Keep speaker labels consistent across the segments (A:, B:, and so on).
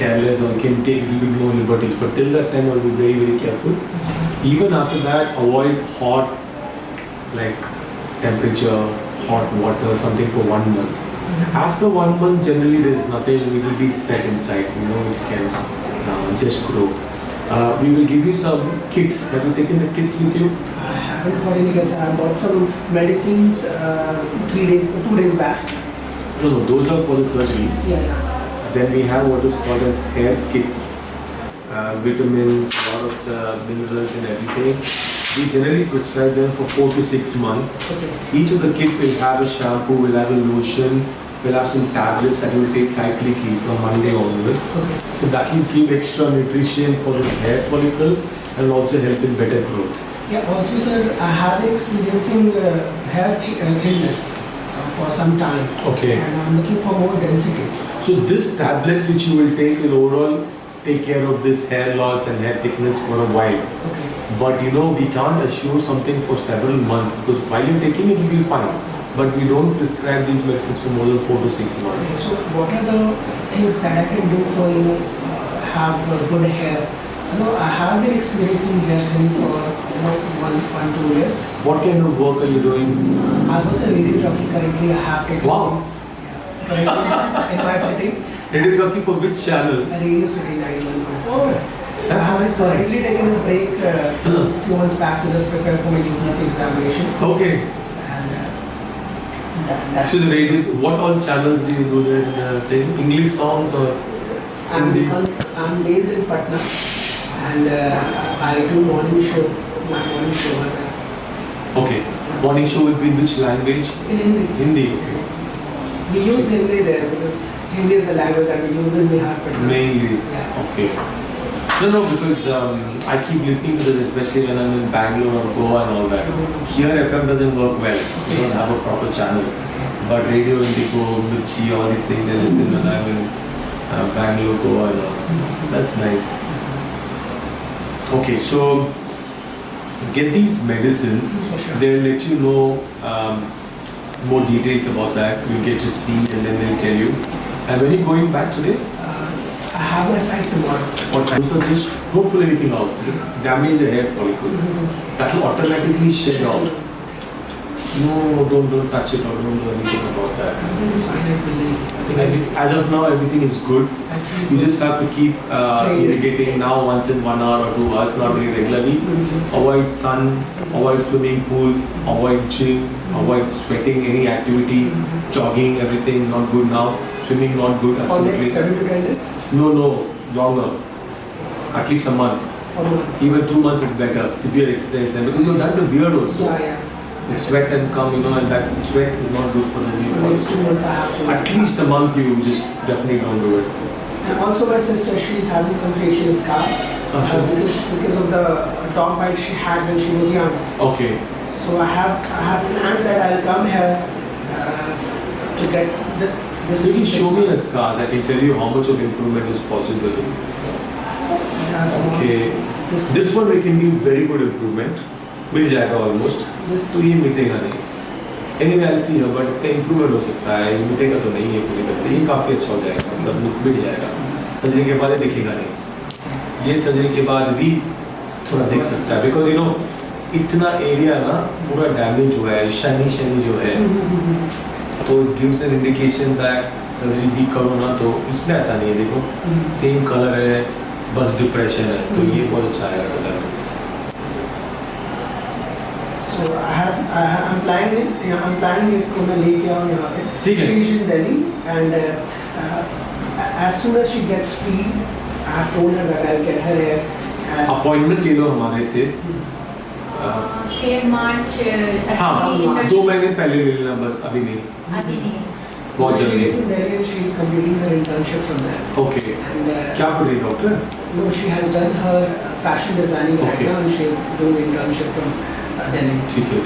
A: careless or can take a little bit more liberties. But till that time, I will be very, very careful. Even after that, avoid hot, like temperature, hot water, something for 1 month. After 1 month, generally there's nothing, it will be set inside, you know, it can just grow. We will give you some kits. Have you taken the kits with you?
B: I haven't got any kits. I bought some medicines 2 days back.
A: No, those are for the surgery.
B: Yeah.
A: Then we have what is called as hair kits. Vitamins, a lot of the minerals and everything. We generally prescribe them for 4 to 6 months.
B: Okay.
A: Each of the kit will have a shampoo, will have a lotion, will have some tablets that will take cyclically from Monday onwards.
B: Okay.
A: So that will give extra nutrition for the hair follicle and will also help in better growth.
B: Yeah, also sir, I have been experiencing hair thinness for some time.
A: Okay.
B: And I'm looking for more density.
A: So this tablets which you will take will overall take care of this hair loss and hair thickness for a while.
B: Okay.
A: But you know, we can't assure something for several months because while you're taking it, you'll be fine. But we don't prescribe these medicines for more than 4 to 6 months.
B: So what are the things that I can do for have good hair? I have been experiencing hair thinning for 1-2 years.
A: What kind of work are you doing?
B: I was a radio jockey currently. I have taken.
A: Wow.
B: Currently in my city.
A: Radio jockey for which channel?
B: A radio city 91.
A: Oh,
B: I have currently taken a break few months back to just prepare for my UPSC examination.
A: Okay.
B: And that's
A: So the radio, what all channels do you do then? English songs or Hindi?
B: I'm based in Patna and I do morning show. My morning show.
A: Okay. Morning show will be in which language?
B: In Hindi.
A: Hindi.
B: We use Hindi there because Hindi is the language that we use in Bihar. Patna.
A: Mainly.
B: Yeah.
A: Okay. No, because I keep listening to this, especially when I'm in Bangalore or Goa and all that. Here FM doesn't work well. We don't have a proper channel. But Radio Indigo, Mirchi, all these things I listen when I'm in Bangalore, Goa and all. That's nice. Okay, so get these medicines.
B: Sure.
A: They'll let you know more details about that. You'll get to see and then they'll tell you. And when you're going back today?
B: I have my flight tomorrow.
A: What time? So just don't pull anything out. Damage the hair follicle. That will automatically shed off. No, don't touch it or don't do anything about that.
B: It's fine, I believe.
A: As of now, everything is good. You just have to keep irrigating now once in 1 hour or 2 hours, not very regularly. Avoid sun, avoid swimming pool, avoid gym, avoid sweating, any activity, jogging, everything not good now. Swimming not good.
B: For next 7 to 10 days?
A: No, longer. At least a month. Even 2 months is better. Severe exercise because you've done the beard also.
B: Yeah.
A: The sweat and come, and that sweat is not good for the
B: For
A: knee.
B: next 2 months I have to.
A: At least a month you just definitely don't do it.
B: And also my sister, she's having some facial scars
A: Sure.
B: because of the dog bite she had when she was young.
A: Okay.
B: So I have planned that I'll come here to get this.
A: So you can show me the scars. I can tell you how much of improvement is possible.
B: Yeah, so
A: Okay. This one we can give very good improvement. मिल जाएगा almost तो ये मिटेगा नहीं anyway I सी है but इसका improvement हो सकता है ये मिटेगा तो नहीं है पूरी तरह से ये काफ़ी अच्छा हो जाएगा मतलब मिट जाएगा सर्जरी के बाद ये दिखेगा नहीं ये सर्जरी के बाद भी थोड़ा दिख सकता है बिकॉज इतना एरिया ना पूरा डैमेज हुआ है शनि जो है तो gives an indication that surgery भी करो ना तो इसमें ऐसा नहीं है देखो सेम कलर है बस डिप्रेशन है तो ये बहुत अच्छा है
B: So I'm planning इसको मैं लेके आऊँ यहाँ पे.
A: ठीक है.
B: She is in Delhi and as soon as she gets free, I have told her that I'll get her here.
A: Appointment ले लो हमारे से.
C: मार्च.
A: हाँ 2 महीने पहले ले लेना बस अभी नहीं. बहुत जल्दी.
B: She is in Delhi and she is completing her internship from there.
A: Okay.
B: And
A: क्या कर रही है doctor?
B: No, she has done her fashion designing right
A: Okay.
B: now and she is doing internship from Delhi.
A: ठीक है.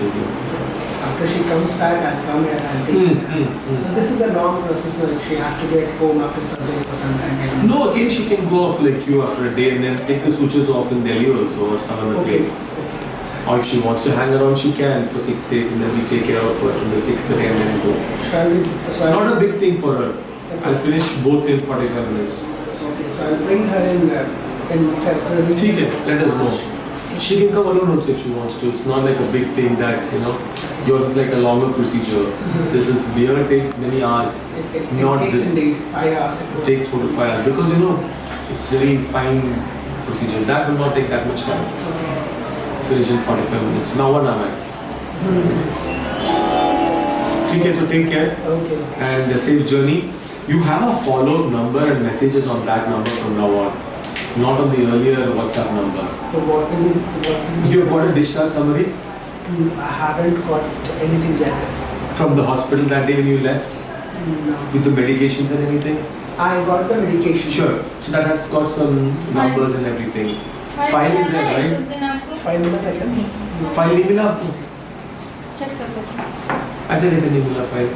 B: After she comes back, I'll come here and take her. So this is a long process. She has to get home after surgery for some time.
A: No, again she can go off like you after a day and then take the sutures off in Delhi also or some other place. Or if she wants to hang around, she can for 6 days and then we take care of her from the 6th day and then go.
B: Shall we?
A: Not a big thing for her. I'll finish both in 45 minutes.
B: Okay. So I'll bring her in February.
A: ठीक है, let us know. She can come alone also if she wants to. It's not like a big thing that, you know, yours is like a longer procedure. This is beard takes many hours.
B: It
A: Not
B: takes
A: this.
B: indeed 5 hours.
A: It takes 4 to 5 hours because, you know, it's very fine procedure. That will not take that much time. Finish in 45 minutes. Now 1 hour max. Okay, so take care.
B: Okay.
A: And a safe journey. You have a follow-up number and messages on that number from now on. Not on the earlier WhatsApp number.
B: So what will be?
A: You've got a discharge summary
B: I haven't got anything yet.
A: from the hospital that day when you left
B: No.
A: with the medications and everything?
B: I got the medication.
A: Sure. So that has got some numbers and everything. File is there, right?
B: 5 minutes again.
A: File नहीं मिला आपको?
C: Check करते हैं।
A: ऐसे कैसे नहीं मिला file?